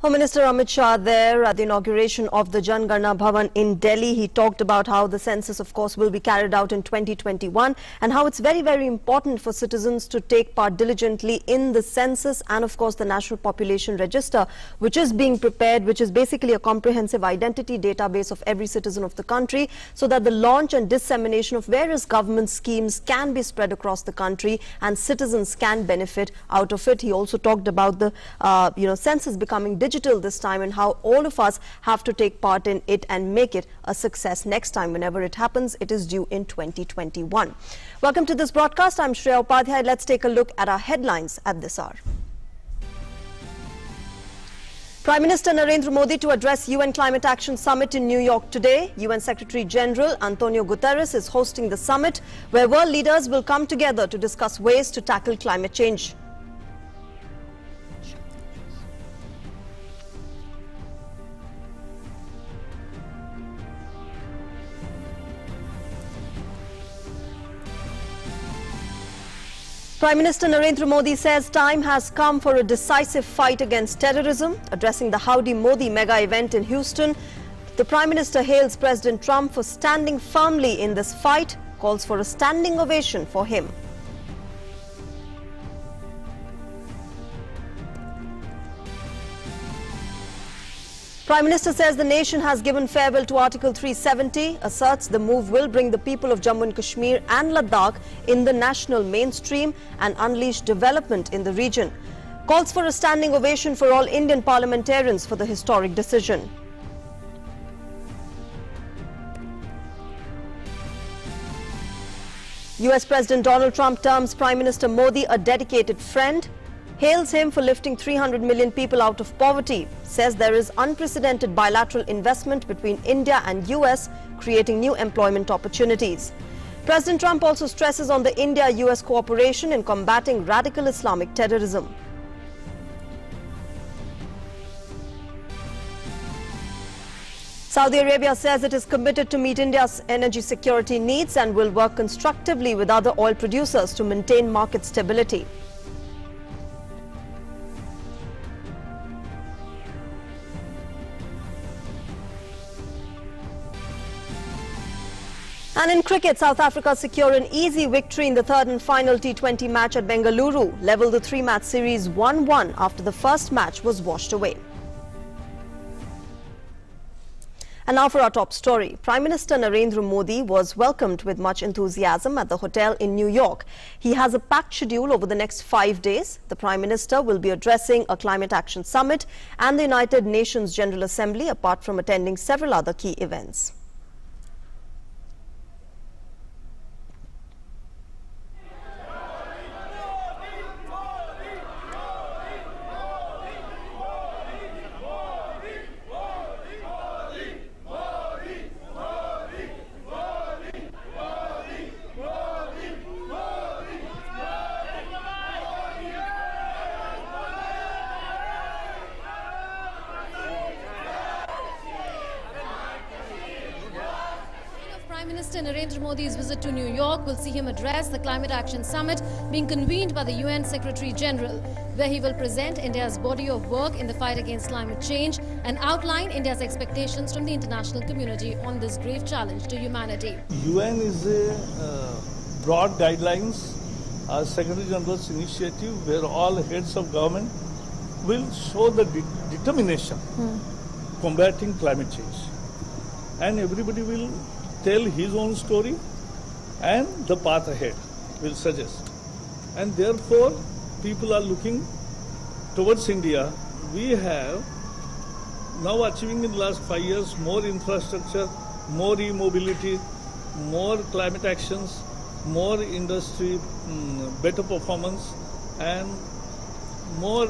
Home Minister Amit Shah there at the inauguration of the Jangarna Bhavan in Delhi. He talked about how the census, of course, will be carried out in 2021 and how it's very, very important for citizens to take part diligently in the census and, of course, the National Population Register, which is being prepared, which is basically a comprehensive identity database of every citizen of the country, so that the launch and dissemination of various government schemes can be spread across the country and citizens can benefit out of it. He also talked about the census becoming digital this time and how all of us have to take part in it and make it a success next time. Whenever it happens, it is due in 2021. Welcome to this broadcast. I'm Shreya Upadhyay. Let's take a look at our headlines at this hour. Prime Minister Narendra Modi to address UN Climate Action Summit in New York today. UN Secretary General Antonio Guterres is hosting the summit, where world leaders will come together to discuss ways to tackle climate change. Prime Minister Narendra Modi says time has come for a decisive fight against terrorism. Addressing the Howdy Modi mega event in Houston, the Prime Minister hails President Trump for standing firmly in this fight, calls for a standing ovation for him. Prime Minister says the nation has given farewell to Article 370, asserts the move will bring the people of Jammu and Kashmir and Ladakh in the national mainstream and unleash development in the region. Calls for a standing ovation for all Indian parliamentarians for the historic decision. US President Donald Trump terms Prime Minister Modi a dedicated friend, hails him for lifting 300 million people out of poverty, says there is unprecedented bilateral investment between India and US, creating new employment opportunities. President Trump also stresses on the India-US cooperation in combating radical Islamic terrorism. Saudi Arabia says it is committed to meet India's energy security needs and will work constructively with other oil producers to maintain market stability. And in cricket, South Africa secure an easy victory in the third and final T20 match at Bengaluru, leveled the three-match series 1-1 after the first match was washed away. And now for our top story. Prime Minister Narendra Modi was welcomed with much enthusiasm at the hotel in New York. He has a packed schedule over the next 5 days. The Prime Minister will be addressing a climate action summit and the United Nations General Assembly, apart from attending several other key events. Prime Minister Narendra Modi's visit to New York will see him address the Climate Action Summit being convened by the UN Secretary General, where he will present India's body of work in the fight against climate change and outline India's expectations from the international community on this grave challenge to humanity. UN is a broad guidelines, a Secretary General's initiative where all heads of government will show the determination combating climate change, and everybody will tell his own story and the path ahead will suggest. And therefore, people are looking towards India. We have now achieving in the last 5 years more infrastructure, more e-mobility, more climate actions, more industry, better performance, and more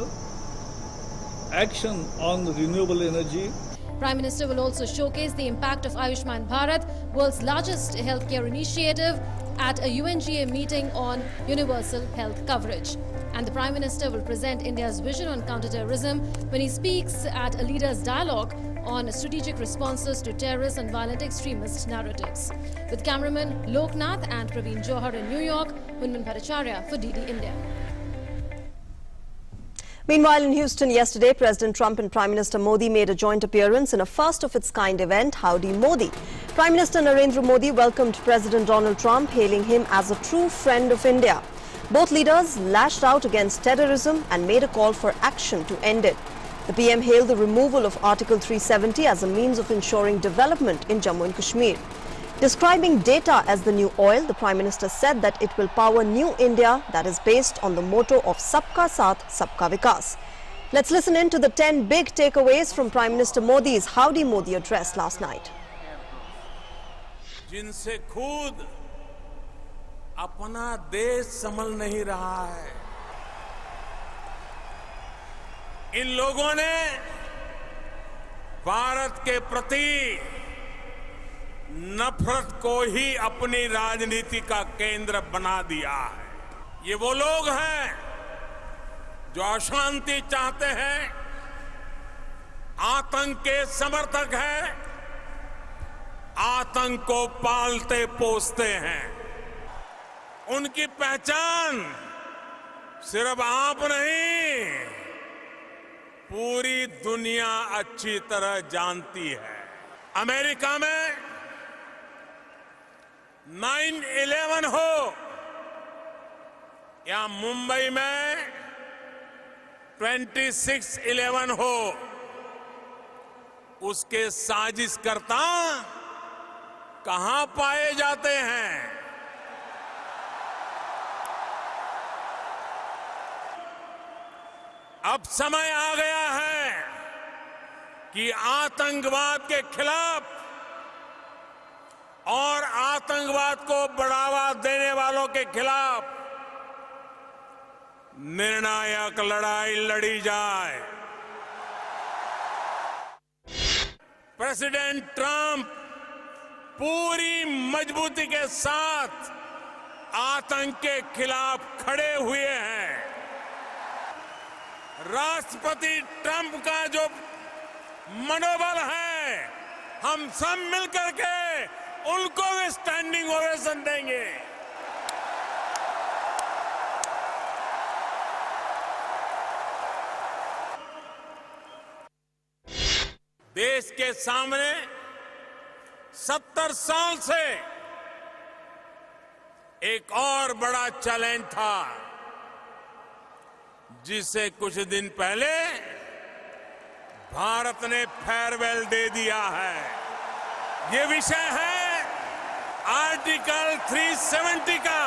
action on renewable energy. Prime Minister will also showcase the impact of Ayushman Bharat, world's largest healthcare initiative, at a UNGA meeting on universal health coverage. And the Prime Minister will present India's vision on counterterrorism when he speaks at a leaders' dialogue on strategic responses to terrorist and violent extremist narratives. With cameraman Loknath and Praveen Johar in New York, Hunman Bhattacharya for DD India. Meanwhile, in Houston yesterday, President Trump and Prime Minister Modi made a joint appearance in a first-of-its-kind event, Howdy Modi. Prime Minister Narendra Modi welcomed President Donald Trump, hailing him as a true friend of India. Both leaders lashed out against terrorism and made a call for action to end it. The PM hailed the removal of Article 370 as a means of ensuring development in Jammu and Kashmir. Describing data as the new oil, the Prime Minister said that it will power new India that is based on the motto of Sabka Saath, Sabka Vikas. Let's listen in to the 10 big takeaways from Prime Minister Modi's Howdy Modi address last night. जिनसे खुद अपना देश संभल नहीं रहा है, इन लोगों ने भारत के प्रति नफरत को ही अपनी राजनीति का केंद्र बना दिया है। ये वो लोग हैं जो अशांति चाहते हैं, आतंक के समर्थक हैं, आतंक को पालते पोसते हैं। उनकी पहचान सिर्फ आप नहीं, पूरी दुनिया अच्छी तरह जानती है। अमेरिका में 9/11 हो या मुंबई में 26/11 हो, उसके साजिशकर्ता कहां पाए जाते हैं? अब समय आ गया है कि आतंकवाद के खिलाफ और आतंकवाद को बढ़ावा देने वालों के खिलाफ निर्णायक लड़ाई लड़ी जाए। प्रेसिडेंट ट्रंप पूरी मजबूती के साथ आतंक के खिलाफ खड़े हुए हैं। राष्ट्रपति ट्रंप का जो मनोबल है, हम सब मिलकर के उनको भी स्टैंडिंग ओवेशन देंगे। देश के सामने 70 साल से एक और बड़ा चैलेंज था, जिसे कुछ दिन पहले भारत ने फेयरवेल दे दिया है। ये विषय है आर्टिकल 370 का।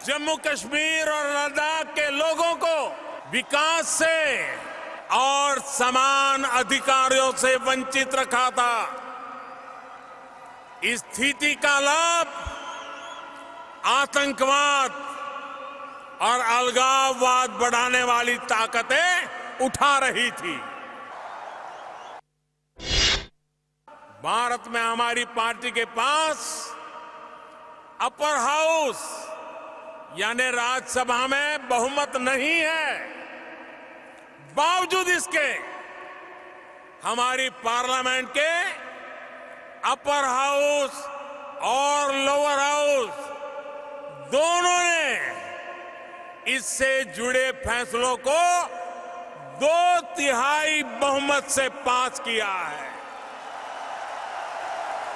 जम्मू कश्मीर और लद्दाख के लोगों को विकास से और समान अधिकारों से वंचित रखा था। इस स्थिति का लाभ आतंकवाद और अलगाववाद बढ़ाने वाली ताकतें उठा रही थी। भारत में हमारी पार्टी के पास अपर हाउस यानी राज्यसभा में बहुमत नहीं है। बावजूद इसके हमारी पार्लियामेंट के अपर हाउस और लोअर हाउस दोनों ने इससे जुड़े फैसलों को 2/3 बहुमत से पास किया है।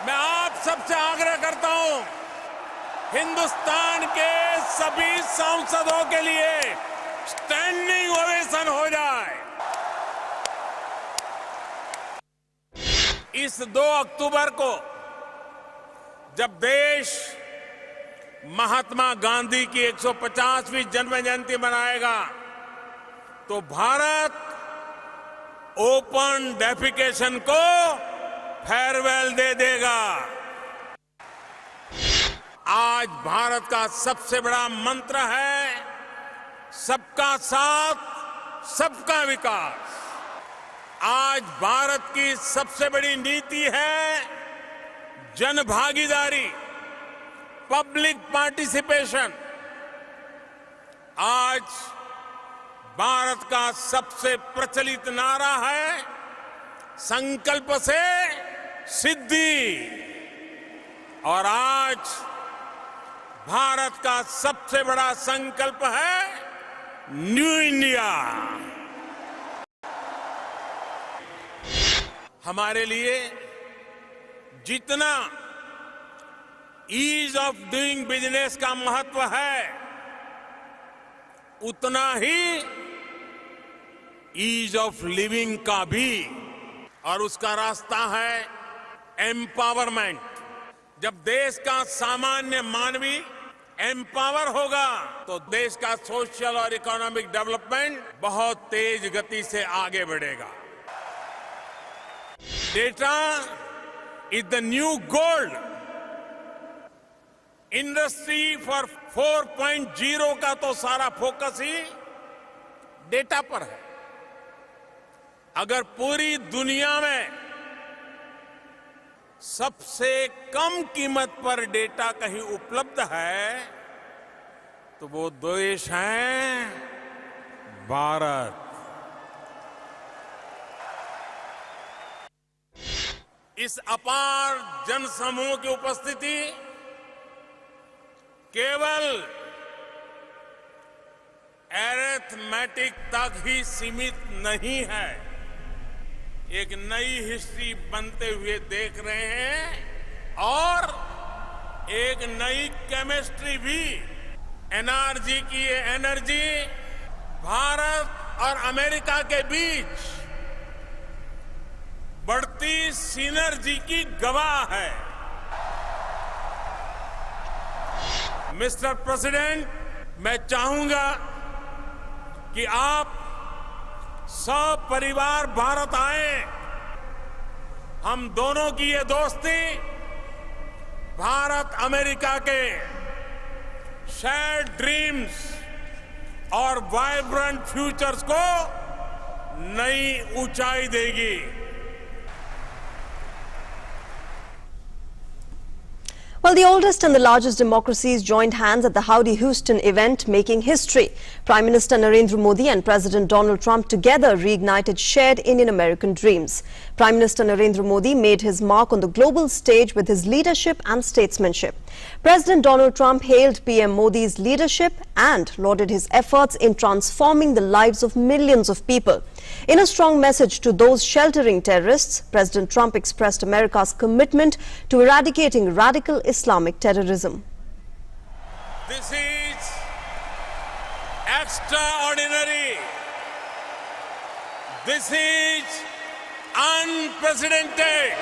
मैं आप सबसे आग्रह करता हूं, हिंदुस्तान के सभी सांसदों के लिए स्टैंडिंग ओवेशन हो जाए। इस 2 अक्टूबर को जब देश महात्मा गांधी की 150वीं जन्म जयंती मनाएगा, तो भारत ओपन डेफिकेशन को फेयरवेल दे देगा। आज भारत का सबसे बड़ा मंत्र है सबका साथ, सबका विकास। आज भारत की सबसे बड़ी नीति है जन भागीदारी, पब्लिक पार्टिसिपेशन। आज भारत का सबसे प्रचलित नारा है संकल्प से सिद्धि। और आज भारत का सबसे बड़ा संकल्प है न्यू इंडिया। हमारे लिए जितना ईज ऑफ डूइंग बिजनेस का महत्व है, उतना ही ईज ऑफ लिविंग का भी, और उसका रास्ता है एम्पावरमेंट। जब देश का सामान्य मानवी एम्पावर होगा तो देश का सोशल और इकोनॉमिक डेवलपमेंट बहुत तेज गति से आगे बढ़ेगा। Data is the new gold. Industry for 4.0 का तो सारा फोकस ही डेटा पर है। अगर पूरी दुनिया में सबसे कम कीमत पर डेटा कहीं उपलब्ध है तो वो देश है भारत। इस अपार जनसमूह की उपस्थिति केवल एरिथमेटिक तक ही सीमित नहीं है, एक नई हिस्ट्री बनते हुए देख रहे हैं और एक नई केमिस्ट्री भी। एनर्जी की ये एनर्जी भारत और अमेरिका के बीच बढ़ती सिनर्जी की गवाह है। मिस्टर प्रेसिडेंट, मैं चाहूंगा कि आप सब परिवार भारत आए। हम दोनों की ये दोस्ती भारत अमेरिका के शेयर्ड ड्रीम्स और वाइब्रेंट फ्यूचर्स को नई ऊंचाई देगी। Well, the oldest and the largest democracies joined hands at the Howdy Houston event, making history. Prime Minister Narendra Modi and President Donald Trump together reignited shared Indian-American dreams. Prime Minister Narendra Modi made his mark on the global stage with his leadership and statesmanship. President Donald Trump hailed PM Modi's leadership and lauded his efforts in transforming the lives of millions of people. In a strong message to those sheltering terrorists, President Trump expressed America's commitment to eradicating radical Islamic terrorism. This is extraordinary. This is unprecedented.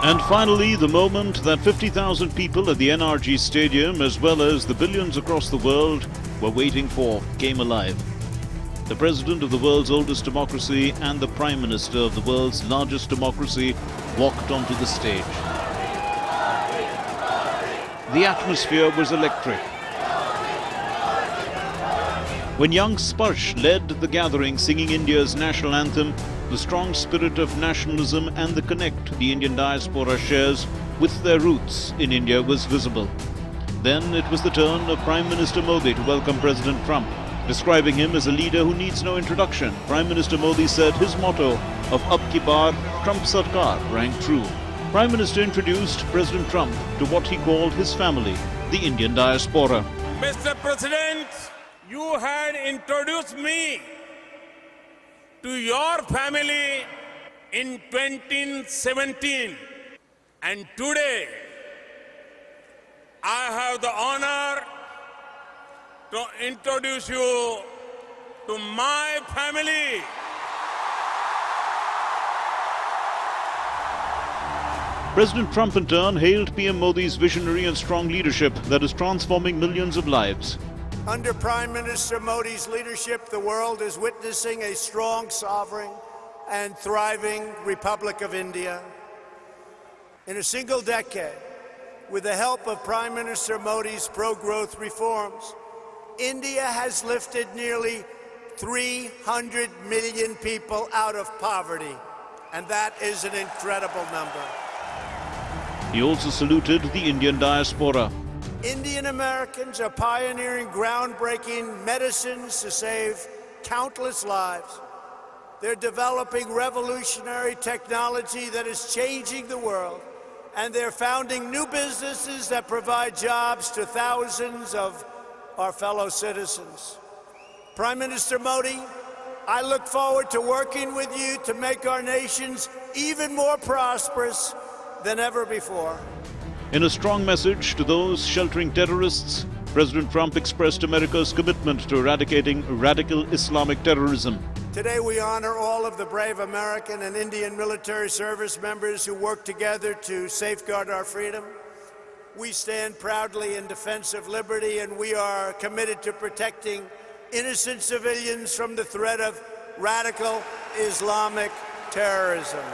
And finally, the moment that 50,000 people at the NRG Stadium, as well as the billions across the world, were waiting for, came alive. The President of the world's oldest democracy and the Prime Minister of the world's largest democracy walked onto the stage. The atmosphere was electric. When young Sparsh led the gathering singing India's national anthem, the strong spirit of nationalism and the connect the Indian diaspora shares with their roots in India was visible. Then it was the turn of Prime Minister Modi to welcome President Trump. Describing him as a leader who needs no introduction, Prime Minister Modi said his motto of Ab Ki Baar, Trump Sarkar rang true. Prime Minister introduced President Trump to what he called his family, the Indian diaspora. Mr. President, you had introduced me to your family in 2017, and today I have the honor to introduce you to my family. President Trump in turn hailed PM Modi's visionary and strong leadership that is transforming millions of lives. Under Prime Minister Modi's leadership, the world is witnessing a strong, sovereign, and thriving Republic of India. In a single decade, with the help of Prime Minister Modi's pro-growth reforms, India has lifted nearly 300 million people out of poverty, and that is an incredible number. He also saluted the Indian diaspora. Indian Americans are pioneering groundbreaking medicines to save countless lives. They're developing revolutionary technology that is changing the world and they're founding new businesses that provide jobs to thousands of our fellow citizens. Prime Minister Modi, I look forward to working with you to make our nations even more prosperous than ever before. In a strong message to those sheltering terrorists, President Trump expressed America's commitment to eradicating radical Islamic terrorism. Today we honor all of the brave American and Indian military service members who work together to safeguard our freedom. We stand proudly in defense of liberty, and we are committed to protecting innocent civilians from the threat of radical Islamic terrorism.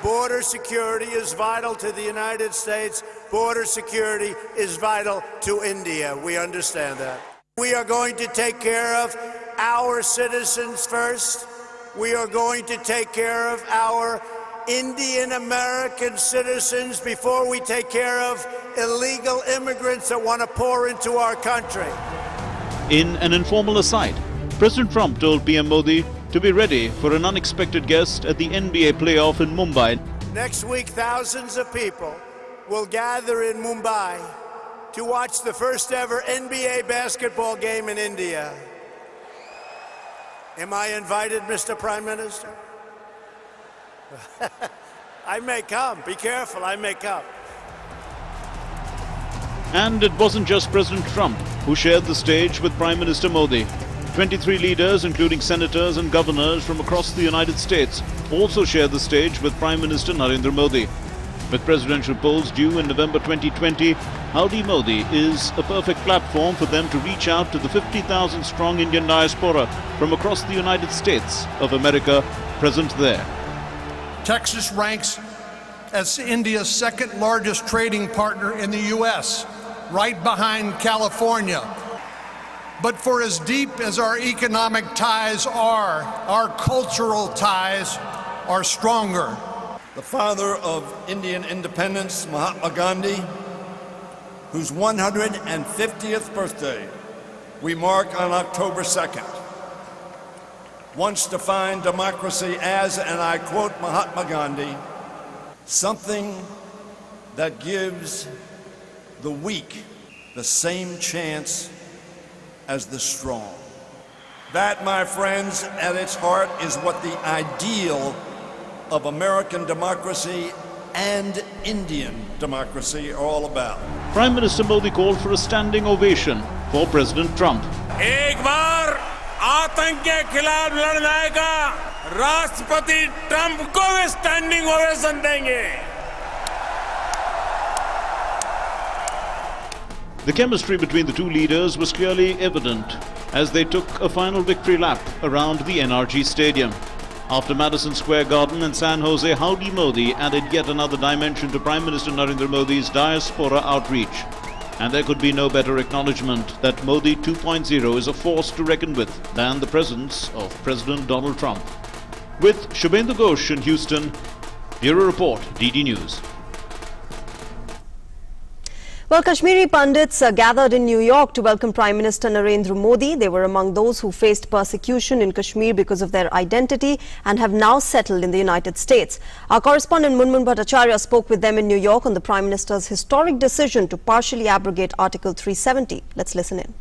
Border security is vital to the United States. Border security is vital to India. We understand that. We are going to take care of our citizens first. We are going to take care of our Indian American citizens before we take care of illegal immigrants that want to pour into our country. In an informal aside, President Trump told PM Modi to be ready for an unexpected guest at the NBA playoff in Mumbai. Next week, thousands of people will gather in Mumbai to watch the first ever NBA basketball game in India. Am I invited, Mr. Prime Minister? I may come. Be careful, I may come. And it wasn't just President Trump who shared the stage with Prime Minister Modi. 23 leaders, including senators and governors from across the United States, also shared the stage with Prime Minister Narendra Modi. With presidential polls due in November 2020, Howdy Modi is a perfect platform for them to reach out to the 50,000-strong Indian diaspora from across the United States of America present there. Texas ranks as India's second largest trading partner in the U.S., right behind California. But for as deep as our economic ties are, our cultural ties are stronger. The father of Indian independence, Mahatma Gandhi, whose 150th birthday we mark on October 2nd, once defined democracy as, and I quote Mahatma Gandhi, something that gives the weak the same chance as the strong. That, my friends, at its heart is what the ideal of American democracy and Indian democracy are all about. Prime Minister Modi called for a standing ovation for President Trump. एक बार आतंक के खिलाफ लड़ने का राष्ट्रपति Trump को भी standing ovation देंगे. The chemistry between the two leaders was clearly evident as they took a final victory lap around the NRG Stadium. After Madison Square Garden and San Jose, Howdy Modi added yet another dimension to Prime Minister Narendra Modi's diaspora outreach. And there could be no better acknowledgement that Modi 2.0 is a force to reckon with than the presence of President Donald Trump. With Shubhendu Ghosh in Houston, Bureau Report, DD News. Well, Kashmiri Pandits gathered in New York to welcome Prime Minister Narendra Modi. They were among those who faced persecution in Kashmir because of their identity and have now settled in the United States. Our correspondent Munmun Bhattacharya spoke with them in New York on the Prime Minister's historic decision to partially abrogate Article 370. Let's listen in.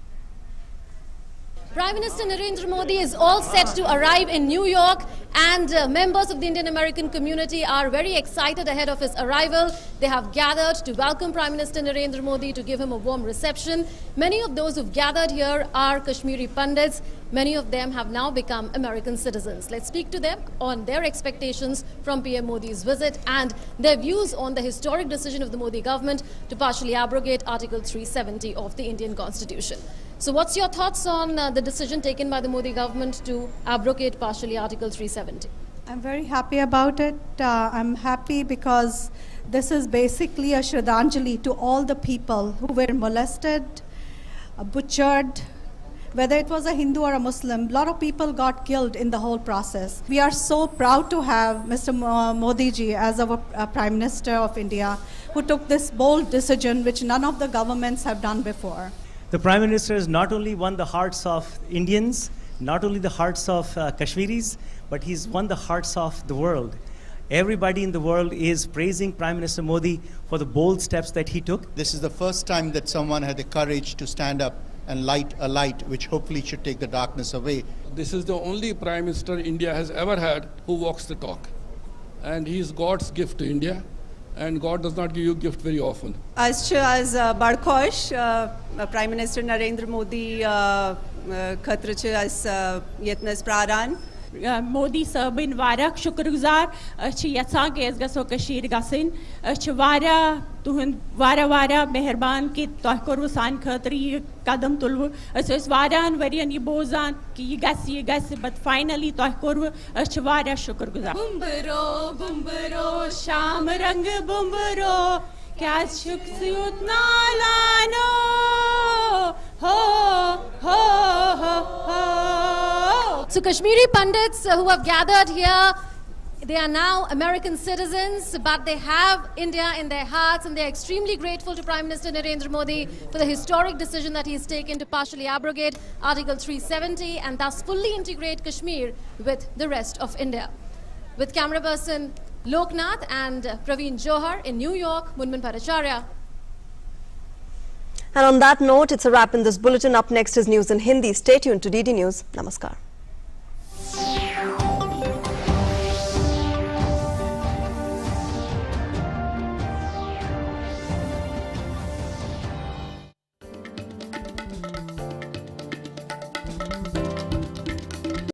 Prime Minister Narendra Modi is all set to arrive in New York, and members of the Indian American community are very excited ahead of his arrival. They have gathered to welcome Prime Minister Narendra Modi, to give him a warm reception. Many of those who've gathered here are Kashmiri Pandits. Many of them have now become American citizens. Let's speak to them on their expectations from PM Modi's visit and their views on the historic decision of the Modi government to partially abrogate Article 370 of the Indian Constitution. So what's your thoughts on the decision taken by the Modi government to abrogate partially Article 370? I'm very happy about it. I'm happy because this is basically a Shraddhanjali to all the people who were molested, butchered, whether it was a Hindu or a Muslim. A lot of people got killed in the whole process. We are so proud to have Mr. Modi ji as our Prime Minister of India, who took this bold decision which none of the governments have done before. The Prime Minister has not only won the hearts of Indians, not only the hearts of Kashmiris, but he's won the hearts of the world. everybody in the world is praising Prime Minister Modi for the bold steps that he took. This is the first time that someone had the courage to stand up and light a light which hopefully should take the darkness away. This is the only Prime Minister India has ever had who walks the talk. And he is God's gift to India. And God does not give you a gift very often. Az Barkosh, Prime Minister Narendra Modi Khatrach as Yetnas Praran. Modi Sabin Varak Shukrguzar, Chiatsa Gesgaso Kashir Gasin, Chivara Tuhun Vara Meherban Kit Tohkorusan Khatri Kadam Tulvu, Aswaran Varian Bozan, Ki Gasi, but finally Tohkoru, Chivara Shukrguzar. Bumbaro, Shamarang Bumbaro, Kashuk Siut Nalano, ho, ho, ho, ho. So Kashmiri Pandits who have gathered here, they are now American citizens, but they have India in their hearts, and they're extremely grateful to Prime Minister Narendra Modi for the historic decision that he's taken to partially abrogate Article 370 and thus fully integrate Kashmir with the rest of India. With camera person Loknath and Praveen Johar in New York, Munman Bhattacharya. And on that note, it's a wrap in this bulletin. Up next is news in Hindi. Stay tuned to DD News. Namaskar.